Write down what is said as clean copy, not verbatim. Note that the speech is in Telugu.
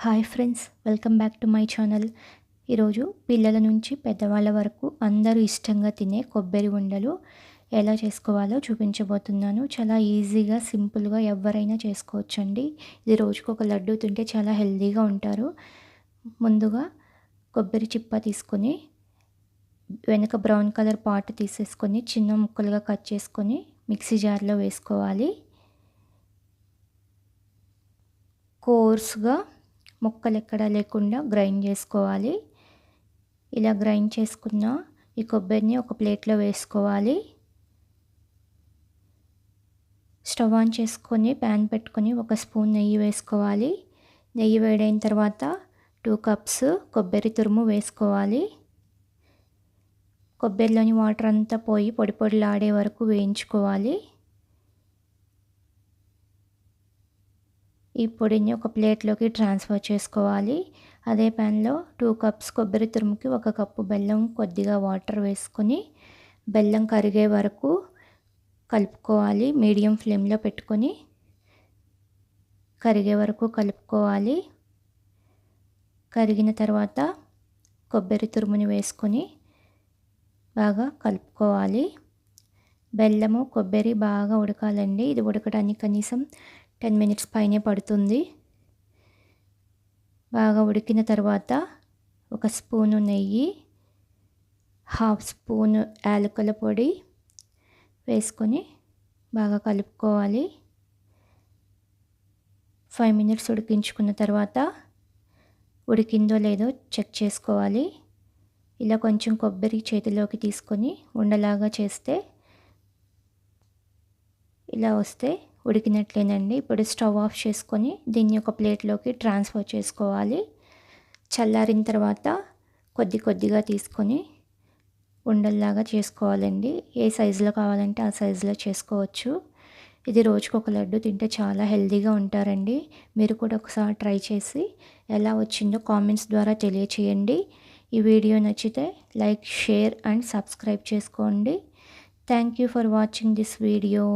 Hi friends, welcome back to my channel. ఈరోజు పిల్లల నుంచి పెద్దవాళ్ళ వరకు అందరూ ఇష్టంగా తినే కొబ్బరి ఉండలు ఎలా చేసుకోవాలో చూపించబోతున్నాను. చాలా ఈజీగా, సింపుల్గా ఎవరైనా చేసుకోవచ్చండి. ఇది రోజుకు ఒక లడ్డు తింటే చాలా హెల్తీగా ఉంటారు. ముందుగా కొబ్బరి చిప్ప తీసుకొని వెనక బ్రౌన్ కలర్ పార్ట్ తీసేసుకొని చిన్న ముక్కలుగా కట్ చేసుకొని మిక్సీ జార్లో వేసుకోవాలి. కోర్స్గా ముక్కలు ఎక్కడా లేకుండా గ్రైండ్ చేసుకోవాలి. ఇలా గ్రైండ్ చేసుకున్న ఈ కొబ్బరిని ఒక ప్లేట్లో వేసుకోవాలి. స్టవ్ ఆన్ చేసుకొని ప్యాన్ పెట్టుకొని ఒక స్పూన్ నెయ్యి వేసుకోవాలి. నెయ్యి వేడైన తర్వాత 2 కప్స్ కొబ్బరి తురుము వేసుకోవాలి. కొబ్బరిలోని వాటర్ అంతా పోయి పొడి పొడిలాడే వరకు వేయించుకోవాలి. ఈ పొడిని ఒక ప్లేట్లోకి ట్రాన్స్ఫర్ చేసుకోవాలి. అదే ప్యాన్లో 2 కప్స్ కొబ్బరి తురుముకి 1 కప్పు బెల్లం, కొద్దిగా వాటర్ వేసుకొని బెల్లం కరిగే వరకు కలుపుకోవాలి. మీడియం ఫ్లేమ్లో పెట్టుకొని కరిగే వరకు కలుపుకోవాలి. కరిగిన తర్వాత కొబ్బరి తురుముని వేసుకొని బాగా కలుపుకోవాలి. బెల్లము, కొబ్బరి బాగా ఉడకాలండి. ఇది ఉడకడానికి కనీసం 10 మినిట్స్ పైనే పడుతుంది. బాగా ఉడికిన తర్వాత 1 స్పూను నెయ్యి, 1/2 స్పూను యాలకుల పొడి వేసుకొని బాగా కలుపుకోవాలి. 5 మినిట్స్ ఉడికించుకున్న తర్వాత ఉడికిందో లేదో చెక్ చేసుకోవాలి. ఇలా కొంచెం కొబ్బరి చేతిలోకి తీసుకొని ఉండలాగా చేస్తే ఇలా వస్తే ఉడికినట్లేనండి. ఇప్పుడు స్టవ్ ఆఫ్ చేసుకొని దీన్ని ఒక ప్లేట్లోకి ట్రాన్స్ఫర్ చేసుకోవాలి. చల్లారిన తర్వాత కొద్దిగా తీసుకొని ఉండల్లాగా చేసుకోవాలండి. ఏ సైజులో కావాలంటే ఆ సైజులో చేసుకోవచ్చు. ఇది రోజుకు ఒక లడ్డు తింటే చాలా హెల్తీగా ఉంటారండి. మీరు కూడా ఒకసారి ట్రై చేసి ఎలా వచ్చిందో కామెంట్స్ ద్వారా తెలియచేయండి. ఈ వీడియో నచ్చితే లైక్, షేర్ అండ్ సబ్స్క్రైబ్ చేసుకోండి. Thank you for watching this video.